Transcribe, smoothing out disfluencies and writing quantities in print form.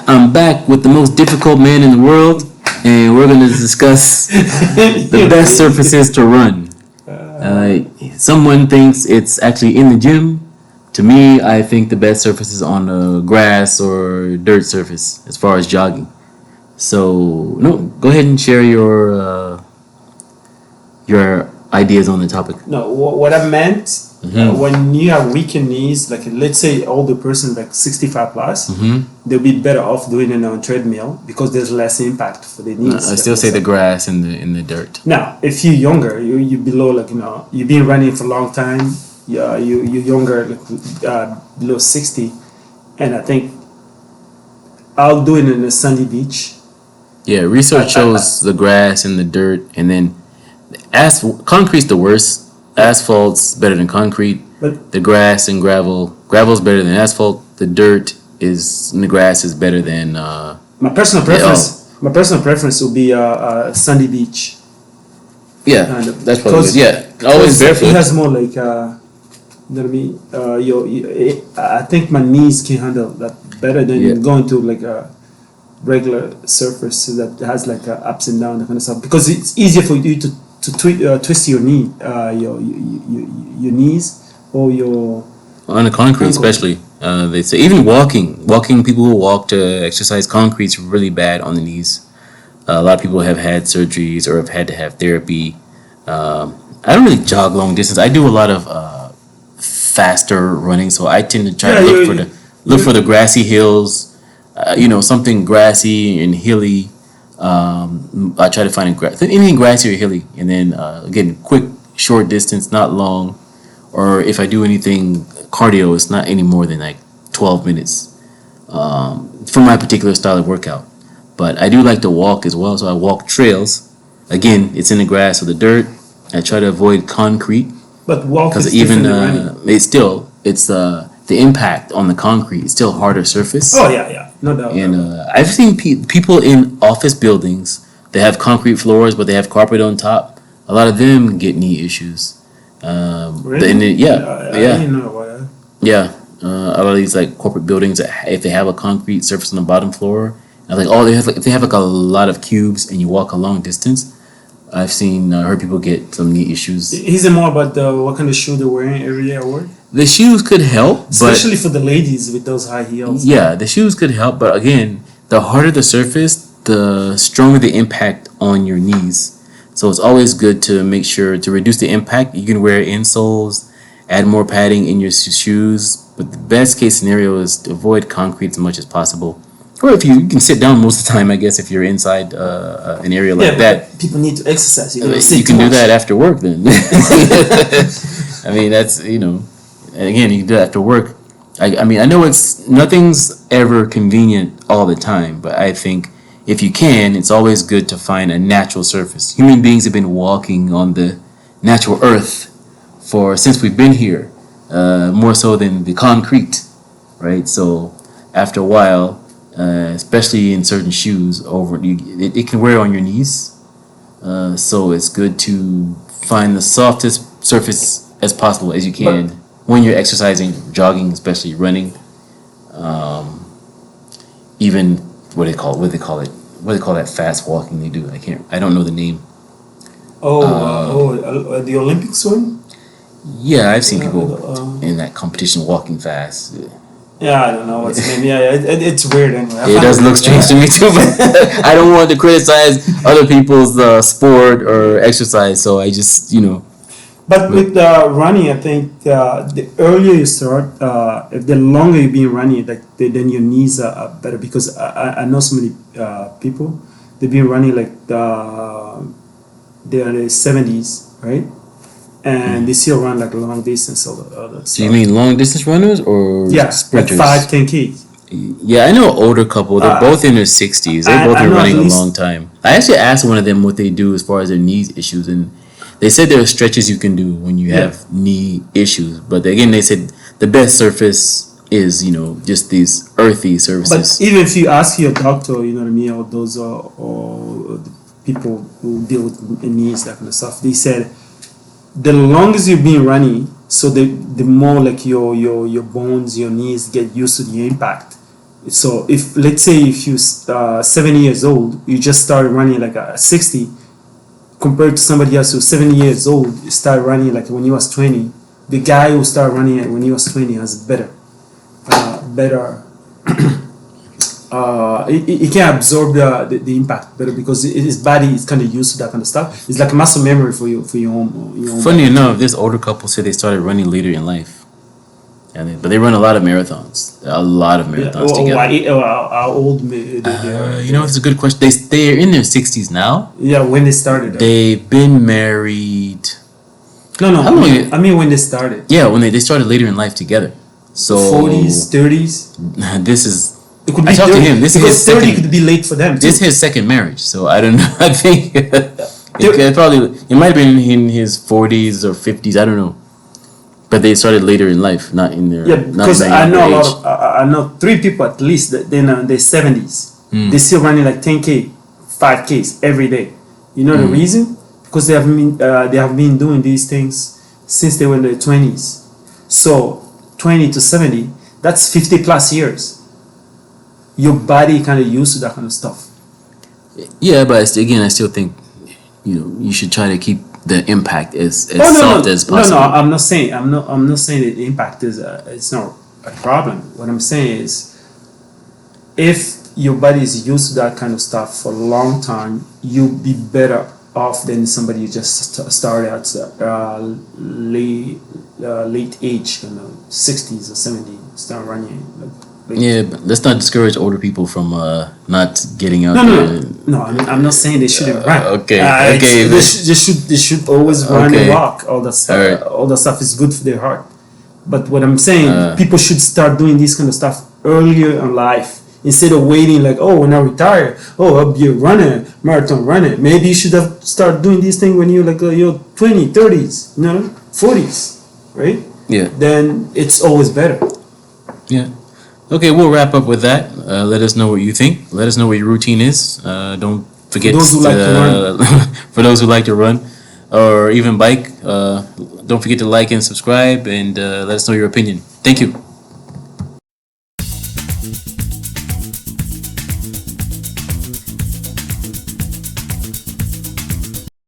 I'm back with the most difficult man in the world, and we're going to discuss the best surfaces to run. Someone thinks it's actually in the gym. To me, I think the best surface is on a grass or dirt surface as far as jogging. So, no, go ahead and share your ideas on the topic. No, what I meant when you have weakened knees, like let's say older person like 65 plus, they'll be better off doing it on treadmill because there's less impact for the knees. I still say the grass and the dirt. Now, if you're younger, you below like you've been running for a long time. You're younger, like, below 60, and I think I'll do it in a sandy beach. Yeah, research shows the grass and the dirt, and then concrete's the worst. Asphalt's better than concrete. But the grass and gravel's better than asphalt. The dirt and the grass is better than. My personal preference would be sandy beach. Yeah, kind of. That's probably good. Yeah, always barefoot. It has more like you know what I mean. I think my knees can handle that better than going to like a regular surface that has like ups and downs, that kind of stuff, because it's easier for you to twist your knee, your knees or your on the concrete, especially. They say even walking people who walk to exercise, concrete's really bad on the knees. A lot of people have had surgeries or have had to have therapy. I don't really jog long distance. I do a lot of faster running, so I tend to try to look for the grassy hills. Something grassy and hilly. I try to find anything grassy or hilly, and then again, quick, short distance, not long. Or if I do anything cardio, it's not any more than like 12 minutes for my particular style of workout. But I do like to walk as well, so I walk trails. Again, it's in the grass or the dirt. I try to avoid concrete. But walk is even different than it's the impact on the concrete. It's still harder surface. Oh yeah, no doubt. And I've seen people in office buildings that have concrete floors, but they have carpet on top. A lot of them get knee issues. Really? Yeah. I didn't know about that. Yeah. A lot of these like corporate buildings, if they have a concrete surface on the bottom floor, and if they have like a lot of cubes and you walk a long distance, I've heard people get some knee issues. Is it more about what kind of shoe they're wearing every day at work? The shoes could help, especially for the ladies with those high heels. Yeah, the shoes could help, but again, the harder the surface, the stronger the impact on your knees. So it's always good to make sure to reduce the impact. You can wear insoles, add more padding in your shoes, but the best case scenario is to avoid concrete as much as possible. Or if you can sit down most of the time, I guess, if you're inside an area like that. People need to exercise. You can do that after work then. I mean, that's, again, you can do that after work. I mean, I know nothing's ever convenient all the time, but I think if you can, it's always good to find a natural surface. Human beings have been walking on the natural earth since we've been here, more so than the concrete, right? So after a while, especially in certain shoes, it can wear on your knees. So it's good to find the softest surface as possible as you can when you're exercising, jogging, especially running. Even what do they call that fast walking they do? I don't know the name. The Olympics one? Yeah, I've seen people in that competition walking fast. Yeah, I don't know what's the name. Yeah, it's weird anyway. It does look strange to me too, but I don't want to criticize other people's sport or exercise, so I just, But with running, I think the earlier you start, if the longer you've been running, then your knees are better, because I know so many people, they've been running like they're in their 70s, right? And they still run like a long distance. All the So you mean long distance runners or sprinters? Like 5-10K. Yeah, I know an older couple. They're both in their 60s. They've both been running a long time. I actually asked one of them what they do as far as their knee issues, and they said there are stretches you can do when you have knee issues. But again, they said the best surface is, just these earthy surfaces. But even if you ask your doctor, you know what I mean, or those or the people who deal with knees, that kind of stuff, they said the longest you've been running, so the more like your bones, your knees get used to the impact, So if let's say if you 70 years old, you just started running like a 60, compared to somebody else who's 70 years old, started running like when he was 20. The guy who started running it when he was 20 has better. He can absorb the impact better because his body is kind of used to that kind of stuff. It's like muscle memory for your own Funny body. enough, this older couple said they started running later in life, but they run a lot of marathons. A lot of Yeah. marathons together. How old they are? It's a good question. They're in their 60s now. Yeah, when they started. They've been married. No. How long? I mean when they started. Yeah, when they started later in life together. So 40s, 30s. this is. It could I be talked to 30, him. This is because his 30 second. could be late for them too. This is his second marriage, so I don't know. I think it might have been in his 40s or 50s. I don't know, but they started later in life, not in their Yeah, not because in their I know a younger lot age. of I know 3 people at least that then in their 70s. Hmm. They still running like 10K, 5Ks every day. You know the Hmm. reason? Because they have been doing these things since they were in their 20s. So 20 to 70, that's 50 plus years. Your body kind of used to that kind of stuff. Yeah, but I still think you should try to keep the impact as Oh no, soft no, as no, possible. no. I'm not saying that the impact is it's not a problem. What I'm saying is, if your body is used to that kind of stuff for a long time, you'll be better off than somebody who just started at late age, 60s or 70s, start running. Yeah, but let's not discourage older people from not getting out No, there. no. I'm not saying they shouldn't run. okay, They should always run Okay. and walk. All that stuff. Alright. All that stuff is good for their heart. But what I'm saying, Uh. people should start doing this kind of stuff earlier in life instead of waiting like, oh, when I retire, oh, I'll be a runner, marathon runner. Maybe you should have start doing these things when you're like you're 20, 30s, 40s, right? Yeah. Then it's always better. Yeah. Okay, we'll wrap up with that. Let us know what you think. Let us know what your routine is. Don't forget those who like to run. For those who like to run or even bike, don't forget to like and subscribe and let us know your opinion. Thank you.